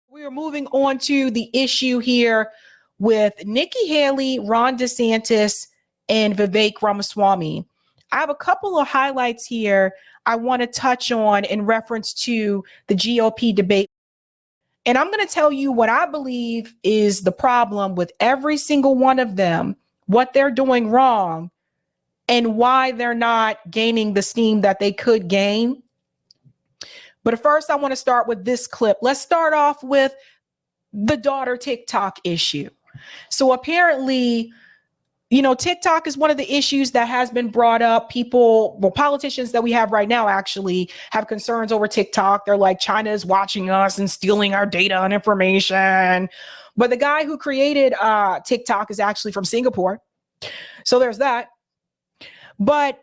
We are moving on to the issue here with Nikki Haley, Ron DeSantis, and Vivek Ramaswamy. I have a couple of highlights here I want to touch on in reference to the GOP debate. And I'm going to tell you what I believe is the problem with every single one of them, what they're doing wrong, and why they're not gaining the steam that they could gain. But first, I want to start with this clip. Let's start off with the daughter TikTok issue. So apparently, TikTok is one of the issues that has been brought up. Politicians that we have right now actually have concerns over TikTok. They're like, China is watching us and stealing our data and information. But the guy who created TikTok is actually from Singapore. So there's that. But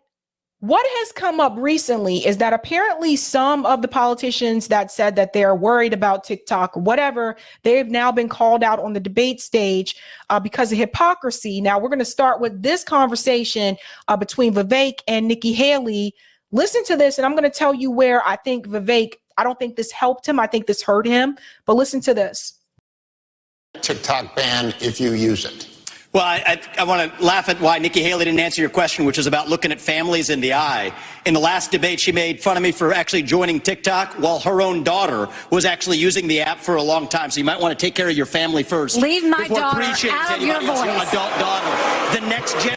what has come up recently is that apparently some of the politicians that said that they're worried about TikTok or whatever, they've now been called out on the debate stage because of hypocrisy. Now, we're going to start with this conversation between Vivek and Nikki Haley. Listen to this, and I'm going to tell you where I think Vivek, I don't think this helped him. I think this hurt him. But listen to this. TikTok ban if you use it. Well, I want to laugh at why Nikki Haley didn't answer your question, which is about looking at families in the eye. In the last debate, she made fun of me for actually joining TikTok while her own daughter was actually using the app for a long time. So you might want to take care of your family first. Leave my daughter out of your voice. Adult daughter. The next gen.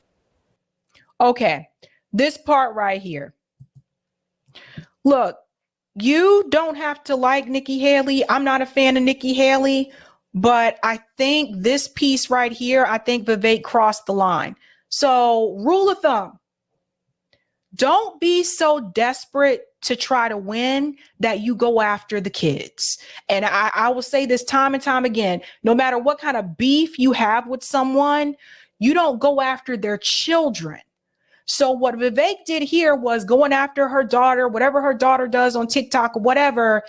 Okay, this part right here. Look, you don't have to like Nikki Haley. I'm not a fan of Nikki Haley. But I think this piece right here, I think Vivek crossed the line. So rule of thumb, don't be so desperate to try to win that you go after the kids. And I will say this time and time again, no matter what kind of beef you have with someone, you don't go after their children. So what Vivek did here was going after her daughter, whatever her daughter does on TikTok or whatever.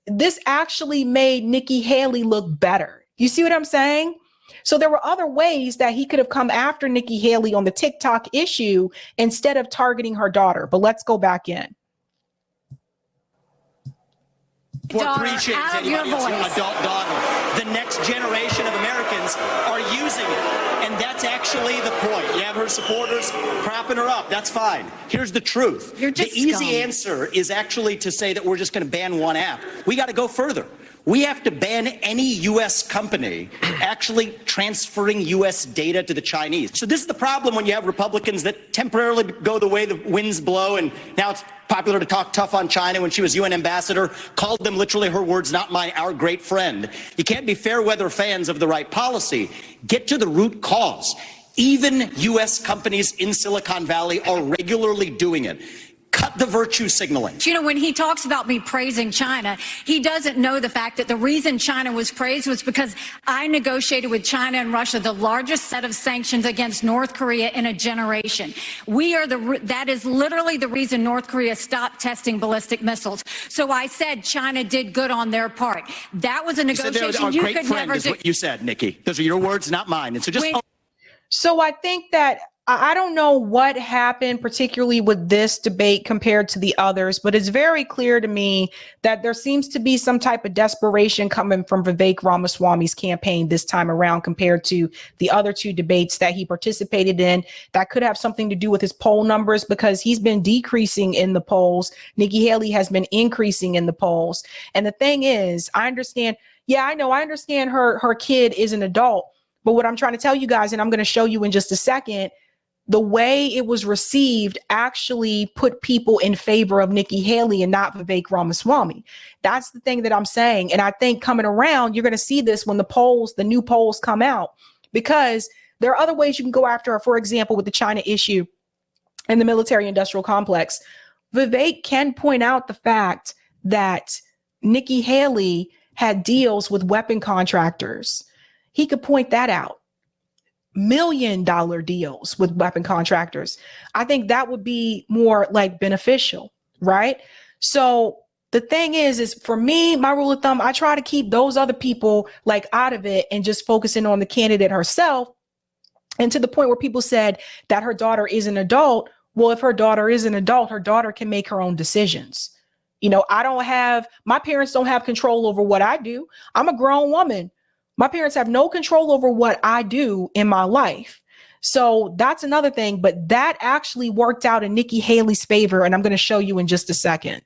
This actually made Nikki Haley look better. You see what I'm saying? So there were other ways that he could have come after Nikki Haley on the TikTok issue instead of targeting her daughter. But let's go back in. Appreciate anybody else's adult daughter. The next generation of Americans are using it. And that's actually the point. You have her supporters propping her up. That's fine. Here's the truth. The easy answer is actually to say that we're just going to ban one app. We got to go further. We have to ban any U.S. company actually transferring U.S. data to the Chinese. So this is the problem when you have Republicans that temporarily go the way the winds blow, and now it's popular to talk tough on China. When she was UN ambassador, called them literally, her words, not mine, our great friend. You can't be fair weather fans of the right policy. Get to the root cause. Even U.S. companies in Silicon Valley are regularly doing it. Cut the virtue signaling. When he talks about me praising China, he doesn't know the fact that the reason China was praised was because I negotiated with China and Russia the largest set of sanctions against North Korea in a generation. That is literally the reason North Korea stopped testing ballistic missiles. So I said China did good on their part. That was a negotiation you could never do. What you said, Nikki. Those are your words, not mine. And so just. So I think that I don't know what happened, particularly with this debate compared to the others, but it's very clear to me that there seems to be some type of desperation coming from Vivek Ramaswamy's campaign this time around compared to the other two debates that he participated in. That could have something to do with his poll numbers because he's been decreasing in the polls. Nikki Haley has been increasing in the polls. And the thing is, I understand. Yeah, I know. I understand her kid is an adult. But what I'm trying to tell you guys, and I'm going to show you in just a second, the way it was received actually put people in favor of Nikki Haley and not Vivek Ramaswamy. That's the thing that I'm saying. And I think coming around, you're going to see this when the new polls come out, because there are other ways you can go after her. For example, with the China issue and the military industrial complex, Vivek can point out the fact that Nikki Haley had deals with weapon contractors. He could point that out. $1 million deals with weapon contractors. I think that would be more like beneficial, right? So the thing is for me, my rule of thumb, I try to keep those other people like out of it and just focusing on the candidate herself. And to the point where people said that her daughter is an adult. Well, if her daughter is an adult, her daughter can make her own decisions. You know, my parents don't have control over what I do. I'm a grown woman. My parents have no control over what I do in my life. So that's another thing. But that actually worked out in Nikki Haley's favor. And I'm going to show you in just a second.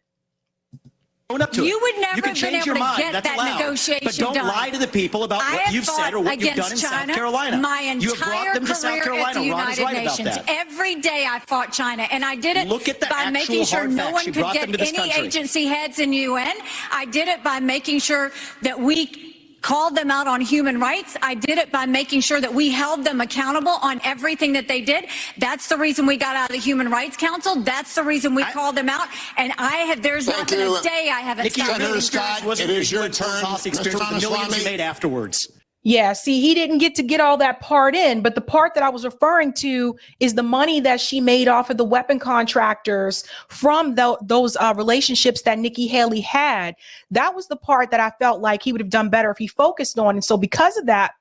You would never have been able to get that negotiation but don't lie to the people about what you've said or what you've done in South Carolina. My entire you have brought them to South career at Carolina. the United Ron is right Nations. about that. Every day I fought China, and I did it by actual making sure hard no facts. one She could brought them to get this any country. agency heads in UN. I did it by making sure that we called them out on human rights. I did it by making sure that we held them accountable on everything that they did. That's the reason we got out of the Human Rights Council. That's the reason we called them out. And there's not been a day I haven't Nikki, stopped. Senator Scott, it is your turn. The millions you made afterwards. Yeah, see, he didn't get all that part in, but the part that I was referring to is the money that she made off of the weapon contractors from those relationships that Nikki Haley had. That was the part that I felt like he would have done better if he focused on. And so because of that,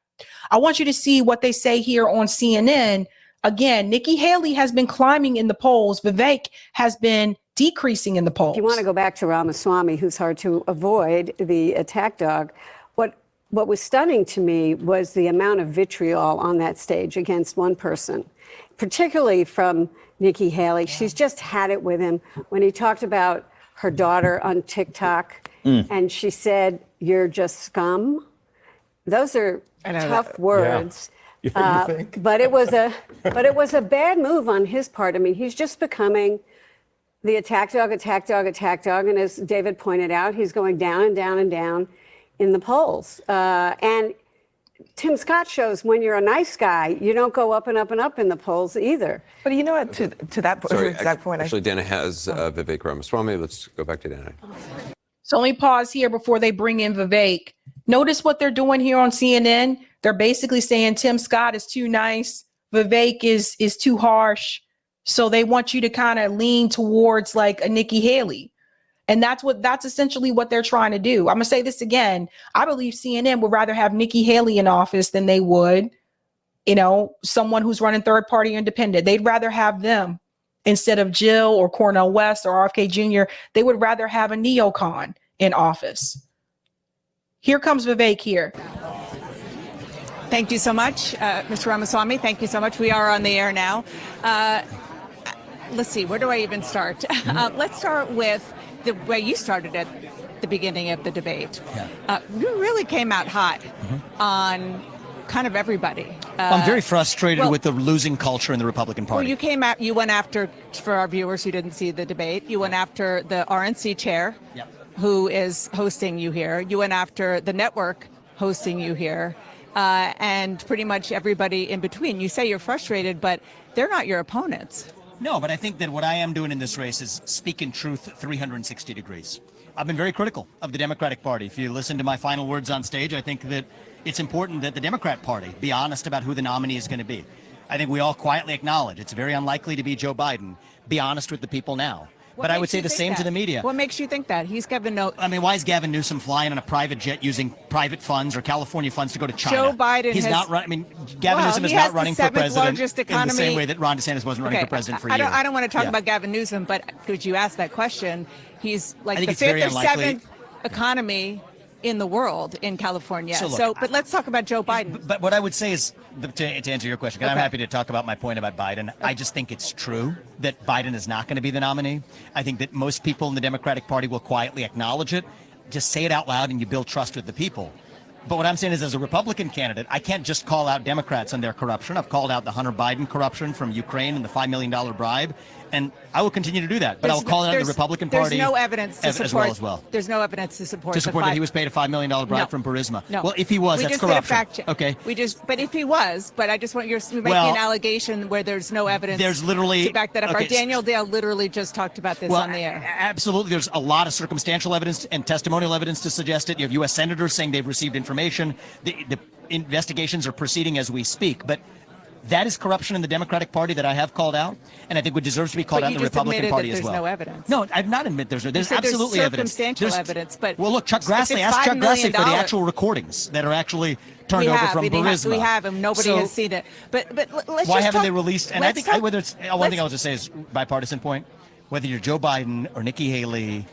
I want you to see what they say here on CNN. Again, Nikki Haley has been climbing in the polls. Vivek has been decreasing in the polls. If you want to go back to Ramaswamy, who's hard to avoid, the attack dog, what was stunning to me was the amount of vitriol on that stage against one person, particularly from Nikki Haley. She's just had it with him when he talked about her daughter on TikTok and she said, "You're just scum." Those are tough words. Yeah. You think? But it was a bad move on his part. I mean, he's just becoming the attack dog. And as David pointed out, he's going down and down and down in the polls. And Tim Scott shows when you're a nice guy, you don't go up and up and up in the polls either. But you know what, to that exact point. Actually, Dana has Vivek Ramaswamy. Let's go back to Dana. So let me pause here before they bring in Vivek. Notice what they're doing here on CNN. They're basically saying Tim Scott is too nice. Vivek is too harsh. So they want you to kind of lean towards like a Nikki Haley. And that's essentially what they're trying to do. I'm going to say this again. I believe CNN would rather have Nikki Haley in office than they would, someone who's running third party independent. They'd rather have them instead of Jill or Cornel West or RFK Jr. They would rather have a neocon in office. Here comes Vivek here. Thank you so much, Mr. Ramaswamy. Thank you so much. We are on the air now. Let's see, where do I even start? Let's start with the way you started at the beginning of the debate. You really came out hot on kind of everybody. I'm very frustrated with the losing culture in the Republican Party. Well, you went after, for our viewers who didn't see the debate, you went after the RNC chair, who is hosting you here. You went after the network hosting you here, and pretty much everybody in between. You say you're frustrated, but they're not your opponents. No, but I think that what I am doing in this race is speaking truth 360 degrees. I've been very critical of the Democratic Party. If you listen to my final words on stage, I think that it's important that the Democrat Party be honest about who the nominee is going to be. I think we all quietly acknowledge it's very unlikely to be Joe Biden. Be honest with the people now. But I would say the same to the media. What makes you think that? He's Gavin Newsom. I mean, why is Gavin Newsom flying on a private jet using private funds or California funds to go to China? Joe Biden He's not running. I mean, Gavin Newsom is not running for president in the same way that Ron DeSantis wasn't running for president for years. I don't want to talk about Gavin Newsom, but could you ask that question? He's like the fifth or seventh economy in the world in California. So, but let's talk about Joe Biden. But what I would say is, to answer your question, because I'm happy to talk about my point about Biden, I just think it's true that Biden is not going to be the nominee. I think that most people in the Democratic Party will quietly acknowledge it. Just say it out loud and you build trust with the people. But what I'm saying is, as a Republican candidate, I can't just call out Democrats and their corruption. I've called out the Hunter Biden corruption from Ukraine and the $5 million bribe. And I will continue to do that. But I will call it out the Republican Party. There's no evidence to support as well. There's no evidence to support that he was paid a $5 million bribe from Burisma. No. Well, if he was, that's corruption. Did a fact check. Okay. But if he was, I just want you to make an allegation where there's no evidence. There's literally to back that up. Our Daniel Dale literally just talked about this on the air. Absolutely. There's a lot of circumstantial evidence and testimonial evidence to suggest it. You have U.S. senators saying they've received information. The investigations are proceeding as we speak. But that is corruption in the Democratic Party that I have called out, and I think it deserves to be called out in the Republican Party as well. There's no evidence. No, I've not admitted there's absolutely evidence. Circumstantial evidence, but well, look, Chuck Grassley, ask Chuck Grassley for the actual recordings that are actually turned over from Burisma. We have them. Nobody has seen it. But let's why haven't they released? And I think whether it's one thing I'll just say is bipartisan point. Whether you're Joe Biden or Nikki Haley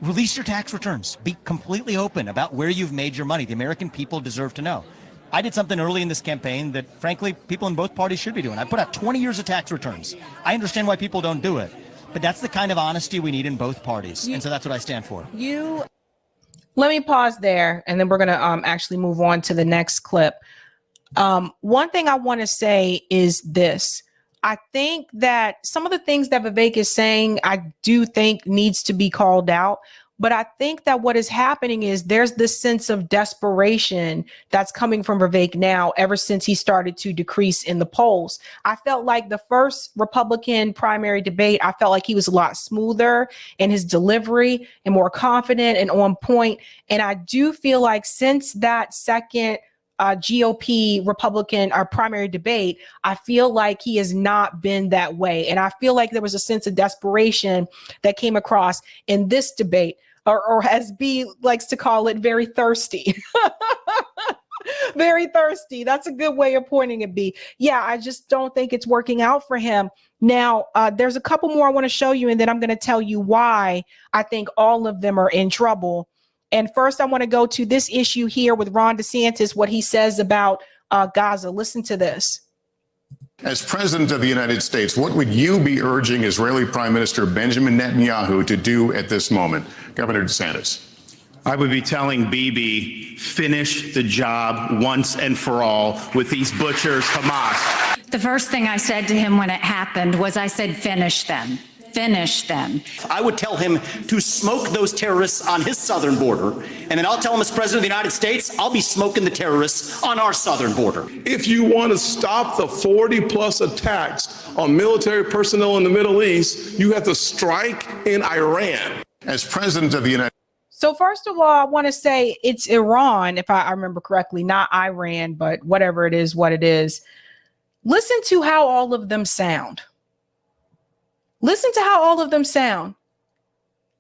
Release your tax returns. Be completely open about where you've made your money. The American people deserve to know. I did something early in this campaign that, frankly, people in both parties should be doing. I put out 20 years of tax returns. I understand why people don't do it, but that's the kind of honesty we need in both parties. And so that's what I stand for. Let me pause there, and then we're going to actually move on to the next clip. One thing I want to say is this. I think that some of the things that Vivek is saying, I do think needs to be called out. But I think that what is happening is there's this sense of desperation that's coming from Vivek now ever since he started to decrease in the polls. I felt like the first Republican primary debate, I felt like he was a lot smoother in his delivery and more confident and on point. And I do feel like since that second GOP Republican primary debate, I feel like he has not been that way. And I feel like there was a sense of desperation that came across in this debate, or as B likes to call it, very thirsty. Very thirsty. That's a good way of pointing it, B. Yeah, I just don't think it's working out for him. Now, there's a couple more I want to show you, and then I'm going to tell you why I think all of them are in trouble. And first, I want to go to this issue here with Ron DeSantis, what he says about Gaza. Listen to this. As President of the United States, what would you be urging Israeli Prime Minister Benjamin Netanyahu to do at this moment? Governor DeSantis. I would be telling Bibi, finish the job once and for all with these butchers, Hamas. The first thing I said to him when it happened was I said, finish them. Finish them. I would tell him to smoke those terrorists on his southern border, and then I'll tell him as President of the United States, I'll be smoking the terrorists on our southern border. If you want to stop the 40+ attacks on military personnel in the Middle East, you have to strike in Iran. As President of the United So first of all, I want to say it's Iran, if I remember correctly, not Iran, but whatever it is, what it is. Listen to how all of them sound. Listen to how all of them sound.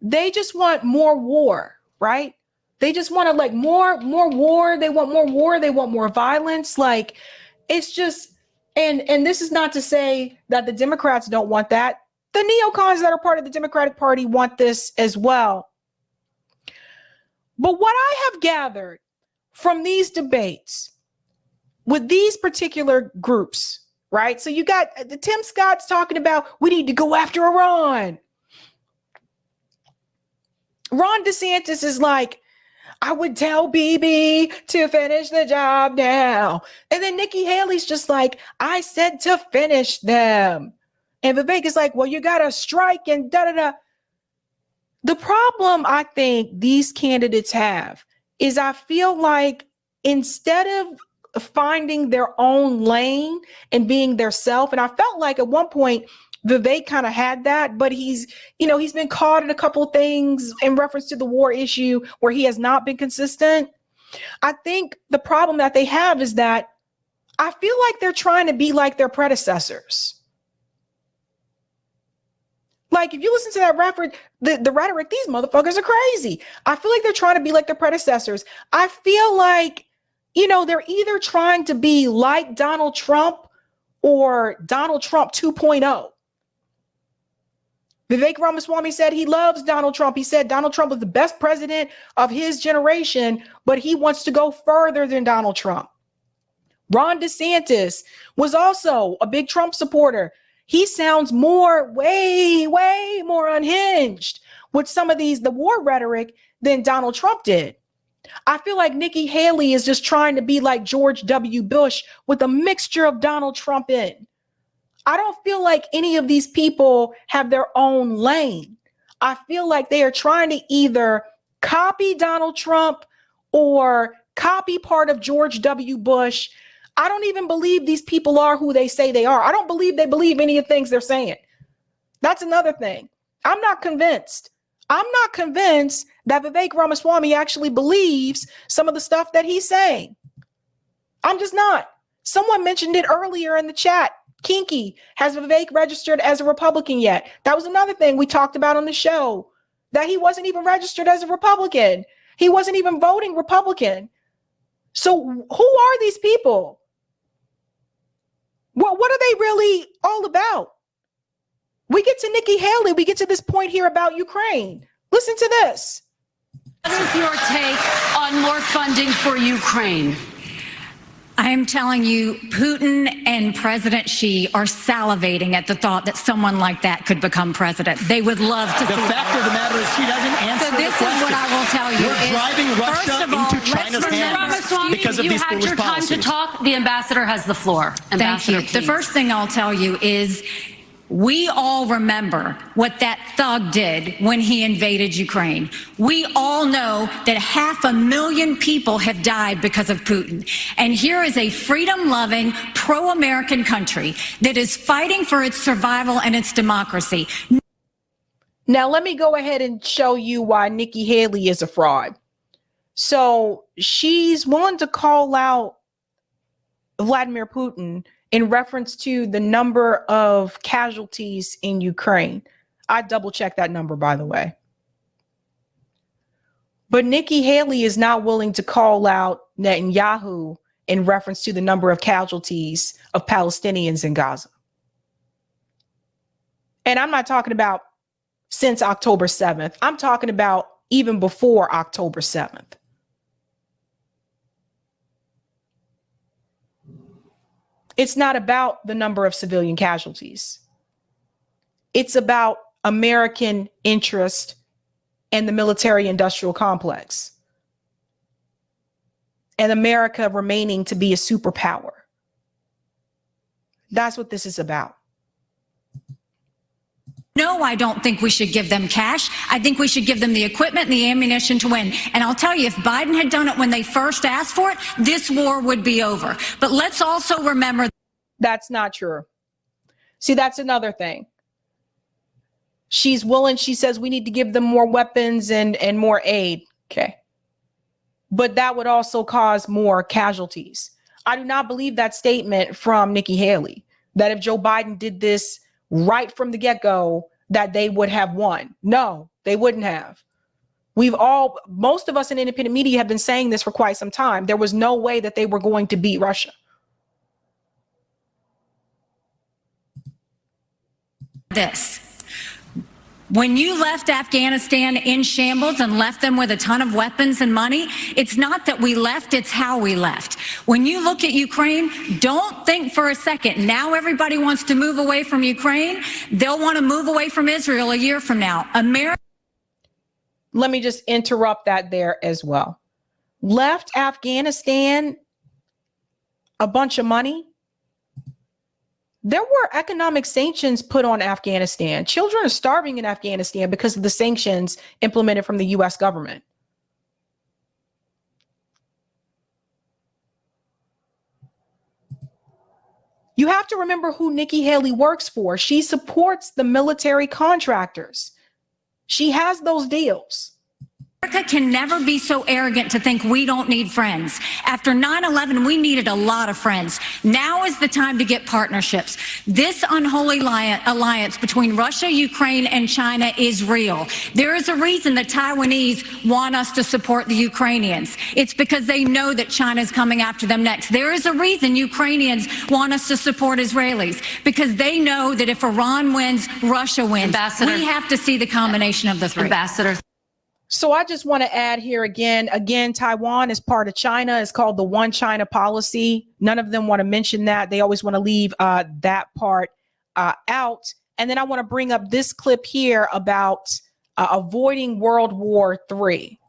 They just want more war, right? They just want to like more war. They want more war. They want more violence. Like it's just, and this is not to say that the Democrats don't want that. The neocons that are part of the Democratic Party want this as well. But what I have gathered from these debates with these particular groups, right? So you got the Tim Scott's talking about we need to go after Iran. Ron DeSantis is like, I would tell Bibi to finish the job now. And then Nikki Haley's just like, I said to finish them. And Vivek is like, well, you got to strike and da-da-da. The problem I think these candidates have is I feel like instead of finding their own lane and being their self. And I felt like at one point, Vivek kind of had that, but he's been caught in a couple of things in reference to the war issue where he has not been consistent. I think the problem that they have is that I feel like they're trying to be like their predecessors. Like if you listen to that reference, the rhetoric, these motherfuckers are crazy. I feel like they're trying to be like their predecessors. I feel like they're either trying to be like Donald Trump or Donald Trump 2.0. Vivek Ramaswamy said he loves Donald Trump. He said Donald Trump was the best president of his generation, but he wants to go further than Donald Trump. Ron DeSantis was also a big Trump supporter. He sounds way more unhinged with some of the war rhetoric than Donald Trump did. I feel like Nikki Haley is just trying to be like George W. Bush with a mixture of Donald Trump in. I don't feel like any of these people have their own lane. I feel like they are trying to either copy Donald Trump or copy part of George W. Bush. I don't even believe these people are who they say they are. I don't believe they believe any of the things they're saying. That's another thing. I'm not convinced. I'm not convinced that Vivek Ramaswamy actually believes some of the stuff that he's saying. I'm just not. Someone mentioned it earlier in the chat. Kinky, has Vivek registered as a Republican yet? That was another thing we talked about on the show, that he wasn't even registered as a Republican. He wasn't even voting Republican. So who are these people? Well, what are they really all about? We get to Nikki Haley. We get to this point here about Ukraine. Listen to this. What is your take on more funding for Ukraine? I am telling you, Putin and President Xi are salivating at the thought that someone like that could become president. They would love to see The fact of the matter is she doesn't answer So this the question. is what I will tell you. We're driving Russia into China's hands Ramaswamy, because of you these had foolish your time policies. to talk. The ambassador has the floor. Thank Ambassador, you. The please. first thing I'll tell you is we all remember what that thug did when he invaded Ukraine. We all know that 500,000 people have died because of Putin. And here is a freedom-loving, pro-American country that is fighting for its survival and its democracy. Now, let me go ahead and show you why Nikki Haley is a fraud. So she's willing to call out Vladimir Putin in reference to the number of casualties in Ukraine. I double checked that number, by the way. But Nikki Haley is not willing to call out Netanyahu in reference to the number of casualties of Palestinians in Gaza. And I'm not talking about since October 7th. I'm talking about even before October 7th. It's not about the number of civilian casualties. It's about American interest and the military-industrial complex and America remaining to be a superpower. That's what this is about. No, I don't think we should give them cash. I think we should give them the equipment and the ammunition to win. And I'll tell you, if Biden had done it when they first asked for it, this war would be over. But let's also remember that's not true. See, that's another thing. She's willing. She says we need to give them more weapons and more aid. Okay. But that would also cause more casualties. I do not believe that statement from Nikki Haley, that if Joe Biden did this right from the get-go, that they would have won. No, they wouldn't have. Most of us in independent media have been saying this for quite some time. There was no way that they were going to beat Russia. this. When you left Afghanistan in shambles and left them with a ton of weapons and money, it's not that we left, it's how we left. When you look at Ukraine, don't think for a second, now everybody wants to move away from Ukraine. They'll want to move away from Israel a year from now. Let me just interrupt that there as well. Left Afghanistan a bunch of money. There were economic sanctions put on Afghanistan. Children are starving in Afghanistan because of the sanctions implemented from the U.S. government. You have to remember who Nikki Haley works for. She supports the military contractors. She has those deals. America can never be so arrogant to think we don't need friends. After 9/11, we needed a lot of friends. Now is the time to get partnerships. This unholy alliance between Russia, Ukraine, and China is real. There is a reason the Taiwanese want us to support the Ukrainians. It's because they know that China is coming after them next. There is a reason Ukrainians want us to support Israelis, because they know that if Iran wins, Russia wins. Ambassador, we have to see the combination of the three. Ambassador. So I just want to add here again, Taiwan is part of China. It's called the One China policy. None of them want to mention that. They always want to leave that part out. And then I want to bring up this clip here about avoiding World War III.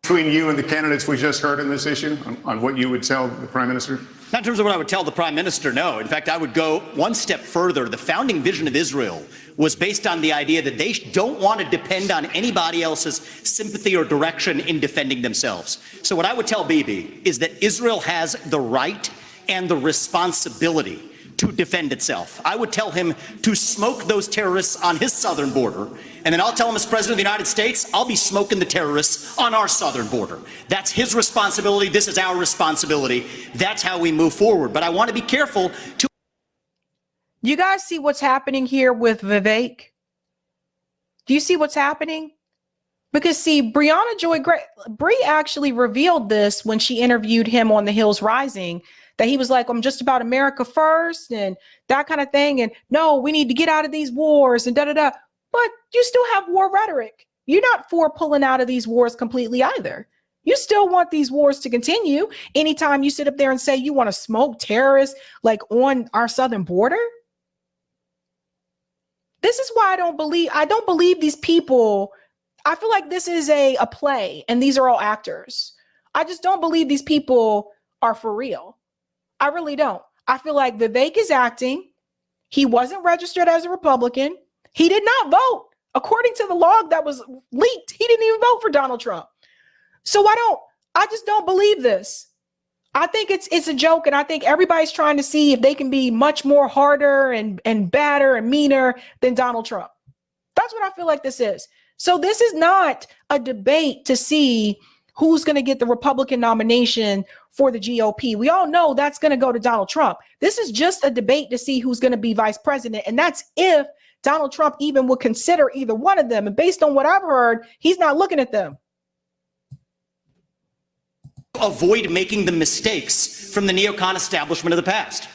Between you and the candidates we just heard on this issue, on what you would tell the Prime Minister? Not in terms of what I would tell the Prime Minister, no. In fact, I would go one step further. The founding vision of Israel was based on the idea that they don't want to depend on anybody else's sympathy or direction in defending themselves. So what I would tell Bibi is that Israel has the right and the responsibility to defend itself. I would tell him to smoke those terrorists on his southern border, and then I'll tell him as President of the United States, I'll be smoking the terrorists on our southern border. That's his responsibility. This is our responsibility. That's how we move forward. But I want to be careful to... You guys see what's happening here with Vivek? Do you see what's happening? Because see, Brianna Joy Brie actually revealed this when she interviewed him on The Hills Rising, that he was like, I'm just about America first and that kind of thing. And no, we need to get out of these wars and da-da-da. But you still have war rhetoric. You're not for pulling out of these wars completely either. You still want these wars to continue. Anytime you sit up there and say you want to smoke terrorists like on our southern border. This is why I don't believe these people. I feel like this is a play and these are all actors. I just don't believe these people are for real. I really don't. I feel like Vivek is acting. He wasn't registered as a Republican. He did not vote. According to the log that was leaked, he didn't even vote for Donald Trump. So I just don't believe this. I think it's a joke, and I think everybody's trying to see if they can be much more harder and badder and meaner than Donald Trump. That's what I feel like this is. So this is not a debate to see who's going to get the Republican nomination for the GOP. We all know that's going to go to Donald Trump. This is just a debate to see who's going to be vice president. And that's if Donald Trump even would consider either one of them. And based on what I've heard, he's not looking at them. Avoid making the mistakes from the neocon establishment of the past.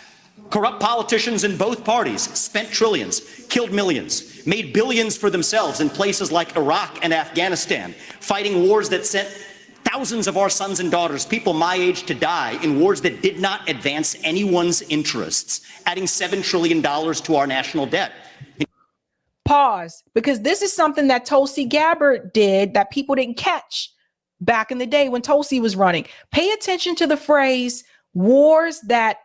Corrupt politicians in both parties spent trillions, killed millions, made billions for themselves in places like Iraq and Afghanistan, fighting wars that sent thousands of our sons and daughters, people my age, to die in wars that did not advance anyone's interests, adding $7 trillion to our national debt. Pause, because this is something that Tulsi Gabbard did that people didn't catch back in the day when Tulsi was running. Pay attention to the phrase wars that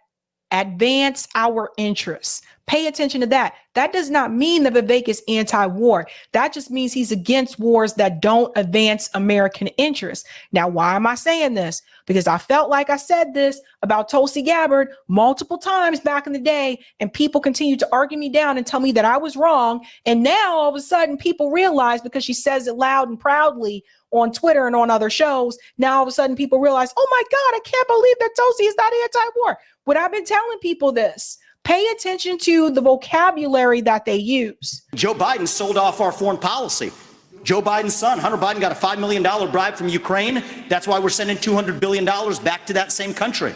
advance our interests. Pay attention to that. That does not mean that Vivek is anti-war. That just means he's against wars that don't advance American interests. Now, why am I saying this? Because I felt like I said this about Tulsi Gabbard multiple times back in the day, and people continue to argue me down and tell me that I was wrong. And now all of a sudden people realize, because she says it loud and proudly on Twitter and on other shows, now all of a sudden people realize, oh my God, I can't believe that Tulsi is not anti-war. But I've been telling people this. Pay attention to the vocabulary that they use. Joe Biden sold off our foreign policy. Joe Biden's son, Hunter Biden, got a $5 million bribe from Ukraine. That's why we're sending $200 billion back to that same country.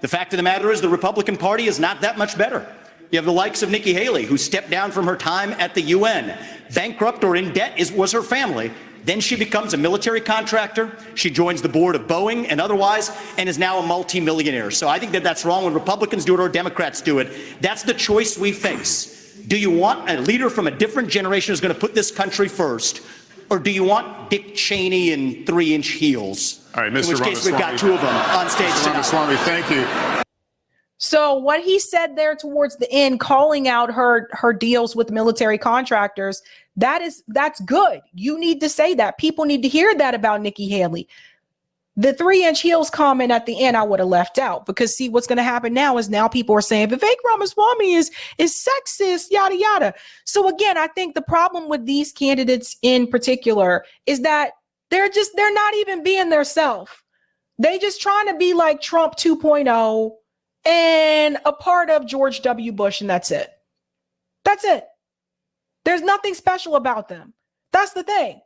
The fact of the matter is the Republican Party is not that much better. You have the likes of Nikki Haley, who stepped down from her time at the UN. Bankrupt or in debt was her family. Then she becomes a military contractor. She joins the board of Boeing and otherwise, and is now a multimillionaire. So I think that that's wrong when Republicans do it or Democrats do it. That's the choice we face. Do you want a leader from a different generation who's going to put this country first? Or do you want Dick Cheney in 3-inch heels? All right, Mr. In which case we've got two of them on stage tonight. Ramaswamy, thank you. So what he said there towards the end, calling out her deals with military contractors, that's good. You need to say that. People need to hear that about Nikki Haley. The 3-inch heels comment at the end, I would have left out, because see, what's going to happen now is now people are saying Vivek Ramaswamy is sexist, yada, yada. So again, I think the problem with these candidates in particular is that they're not even being their self. They just trying to be like Trump 2.0 and a part of George W. Bush, and that's it. That's it. There's nothing special about them. That's the thing.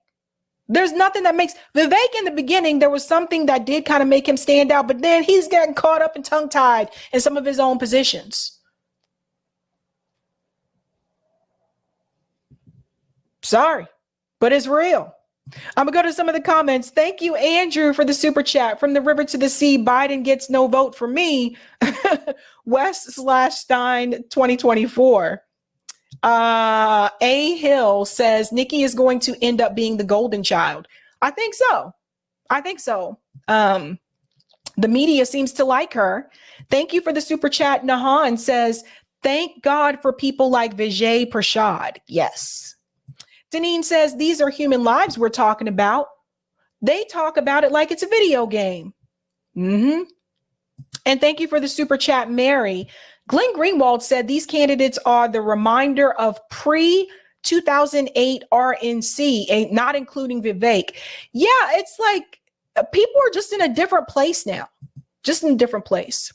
There's nothing that makes Vivek in the beginning. There was something that did kind of make him stand out, but then he's getting caught up and tongue-tied in some of his own positions. Sorry, but it's real. I'm gonna go to some of the comments. Thank you, Andrew, for the super chat. From the river to the sea, Biden gets no vote for me. West/Stein 2024. A Hill says Nikki is going to end up being the golden child. I think so. The media seems to like her. Thank you for the super chat. Nahan says, thank God for people like Vijay Prashad. Yes. Deneen says, these are human lives we're talking about. They talk about it like it's a video game. And thank you for the super chat, Mary. Glenn Greenwald said these candidates are the reminder of pre-2008 RNC, not including Vivek. Yeah, it's like people are just in a different place now. Just in a different place.